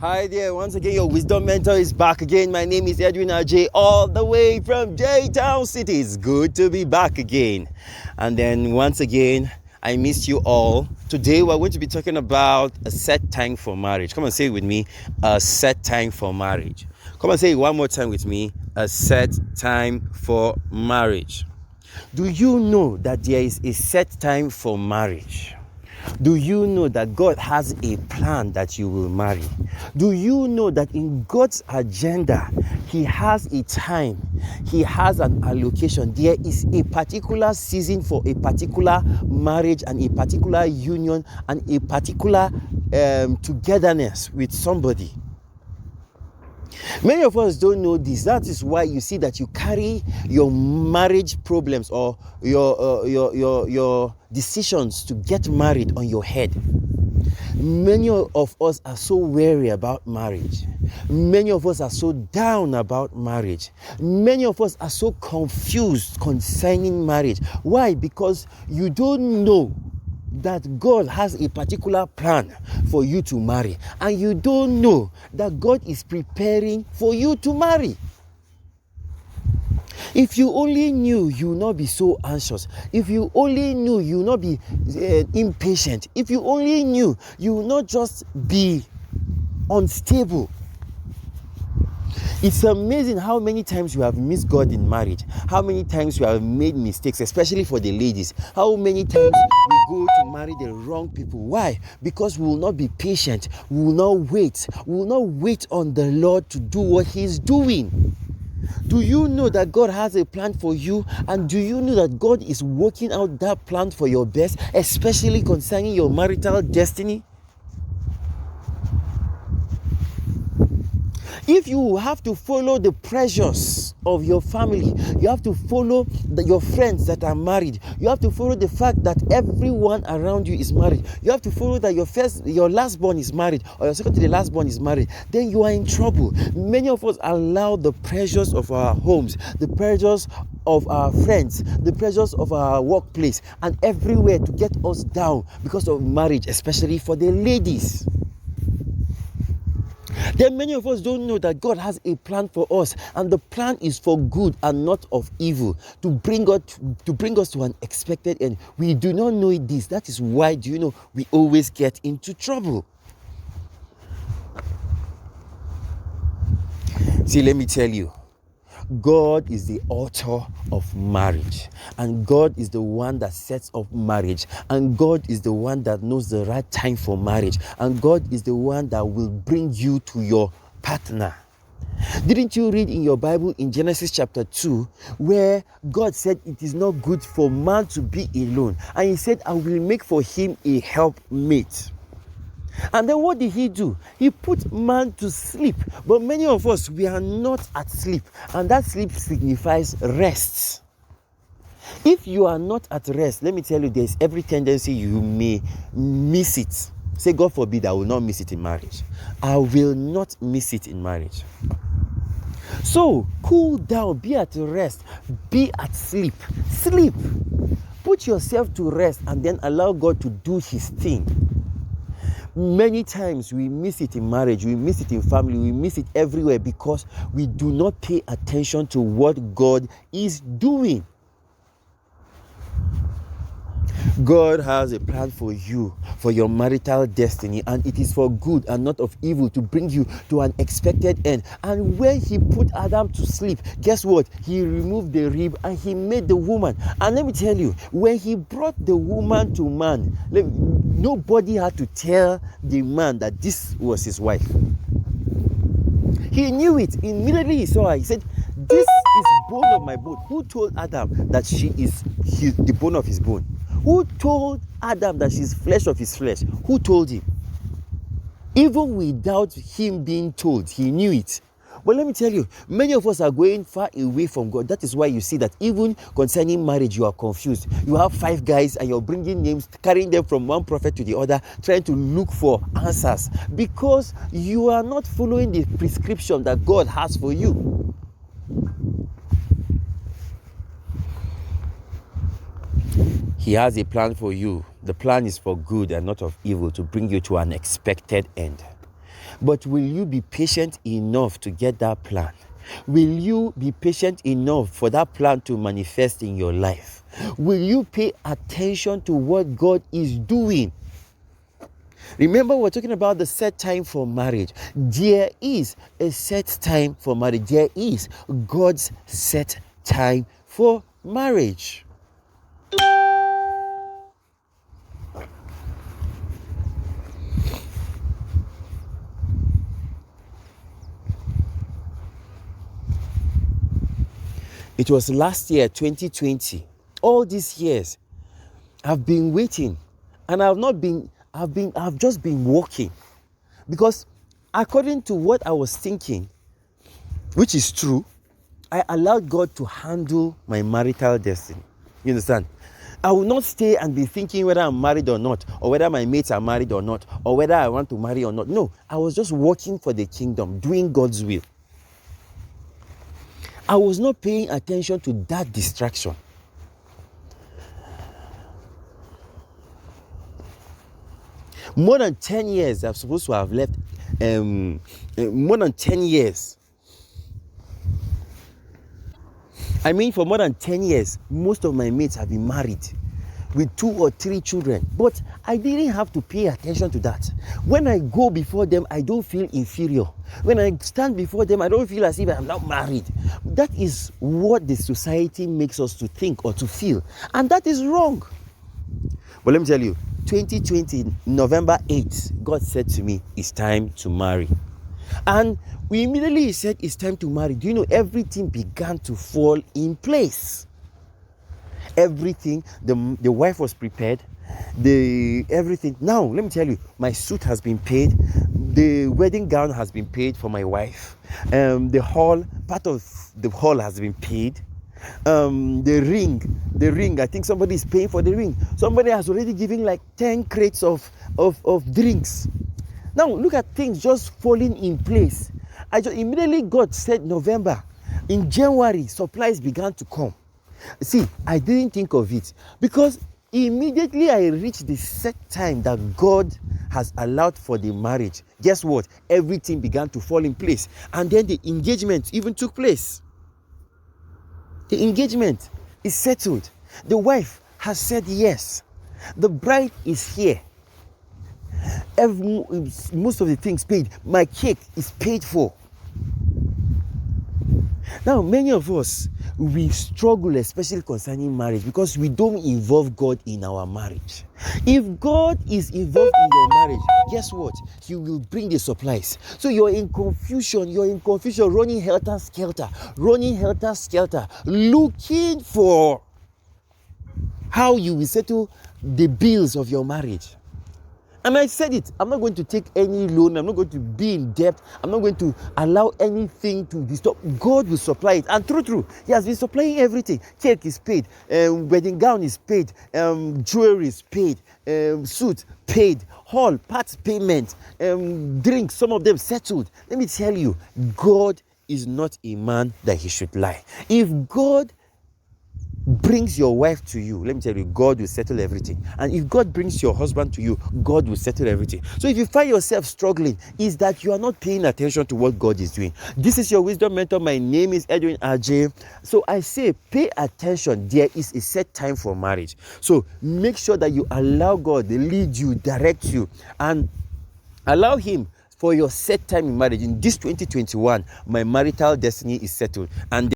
Hi there, once again your wisdom mentor is back again. My name is Edwin Ajay, all the way from J-Town City. It's good to be back again. And then once again, I missed you all. Today we're going to be talking about a set time for marriage. Come and say it with me, a set time for marriage. Come and say it one more time with me, a set time for marriage. Do you know that there is a set time for marriage? Do you know that God has a plan that you will marry? Do you know that in God's agenda, He has a time, He has an allocation. There is a particular season for a particular marriage and a particular union and a particular togetherness with somebody. Many of us don't know this. That is why you see that you carry your marriage problems or your decisions to get married on your head. Many of us are so wary about marriage. Many of us are so down about marriage. Many of us are so confused concerning marriage. Why? Because you don't know that God has a particular plan for you to marry, and you don't know that God is preparing for you to marry. If you only knew, you would not be so anxious. If you only knew, you would not be impatient. If you only knew, you would not just be unstable. It's amazing how many times you have missed God in marriage, how many times you have made mistakes, especially for the ladies, how many times we go to marry the wrong people. Why? Because we will not be patient, we will not wait on the Lord to do what He's doing. Do you know that God has a plan for you? And do you know that God is working out that plan for your best, especially concerning your marital destiny? If you have to follow the pressures of your family, you have to follow your friends that are married, you have to follow the fact that everyone around you is married, you have to follow that your last born is married or your second to the last born is married, then you are in trouble. Many of us allow the pressures of our homes, the pressures of our friends, the pressures of our workplace and everywhere to get us down because of marriage, especially for the ladies. Then many of us don't know that God has a plan for us, and the plan is for good and not of evil, to bring us to an expected end. We do not know this. That is why, do you know, we always get into trouble. See, let me tell you, God is the author of marriage, and God is the one that sets up marriage, and God is the one that knows the right time for marriage, and God is the one that will bring you to your partner. Didn't you read in your Bible in Genesis chapter 2 where God said it is not good for man to be alone, and He said, I will make for him a helpmate. And then what did He do? He put man to sleep. But many of us, we are not at sleep. And that sleep signifies rest. If you are not at rest, let me tell you, there's every tendency you may miss it. Say, God forbid, I will not miss it in marriage. I will not miss it in marriage. So, cool down, be at rest, be at sleep. Sleep. Put yourself to rest and then allow God to do His thing. Many times we miss it in marriage, we miss it in family, we miss it everywhere because we do not pay attention to what God is doing. God has a plan for you, for your marital destiny, and it is for good and not of evil, to bring you to an expected end. And when He put Adam to sleep, guess what? He removed the rib and He made the woman. And let me tell you, when He brought the woman to man, nobody had to tell the man that this was his wife. He knew it. Immediately he saw her. He said, this is bone of my bone. Who told Adam that she is the bone of his bone? Who told Adam that she's flesh of his flesh? Who told him? Even without him being told, he knew it. But let me tell you, many of us are going far away from God. That is why you see that even concerning marriage, you are confused. You have 5 guys and you're bringing names, carrying them from one prophet to the other, trying to look for answers. Because you are not following the prescription that God has for you. He has a plan for you. The plan is for good and not of evil, to bring you to an expected end. But will you be patient enough to get that plan? Will you be patient enough for that plan to manifest in your life? Will you pay attention to what God is doing? Remember, we're talking about the set time for marriage. There is a set time for marriage. There is God's set time for marriage. It was last year, 2020. All these years, I've been waiting, and I've just been walking, because according to what I was thinking, which is true, I allowed God to handle my marital destiny. You understand? I will not stay and be thinking whether I'm married or not, or whether my mates are married or not, or whether I want to marry or not. No, I was just working for the kingdom, doing God's will. I was not paying attention to that distraction. More than 10 years, I'm supposed to have left. More than 10 years. I mean, for more than 10 years, most of my mates have been married with 2 or 3 children. But I didn't have to pay attention to that. When I go before them, I don't feel inferior. When I stand before them, I don't feel as if I'm not married. That is what the society makes us to think or to feel. And that is wrong. But let me tell you, 2020, November 8th, God said to me, it's time to marry. And we immediately said, it's time to marry. Do you know, everything began to fall in place. Everything, the wife was prepared, everything. Now, let me tell you, my suit has been paid, the wedding gown has been paid for my wife, part of the hall has been paid, the ring, I think somebody is paying for the ring. Somebody has already given like 10 crates of drinks. Now, look at things just falling in place. Immediately God said November. In January, supplies began to come. See, I didn't think of it, because immediately I reached the set time that God has allowed for the marriage. Guess what? Everything began to fall in place. And then the engagement even took place. The engagement is settled. The wife has said yes. The bride is here. Most of the things paid. My cake is paid for. Now, many of us, we struggle, especially concerning marriage, because we don't involve God in our marriage. If God is involved in your marriage, guess what? He will bring the supplies. So you're in confusion, running helter-skelter, looking for how you will settle the bills of your marriage. And I said it, I'm not going to take any loan, I'm not going to be in debt, I'm not going to allow anything to disturb. God will supply it. And true, He has been supplying everything. Cake is paid, wedding gown is paid, jewelry is paid, suit paid, hall, parts payment, drinks, some of them settled. Let me tell you, God is not a man that He should lie. If God brings your wife to you, let me tell you, God will settle everything. And if God brings your husband to you, God will settle everything. So if you find yourself struggling, is that you are not paying attention to what God is doing. This is your wisdom mentor. My name is Edwin Ajay. So I say, pay attention. There is a set time for marriage. So make sure that you allow God to lead you, direct you, and allow Him for your set time in marriage. In this 2021, my marital destiny is settled. And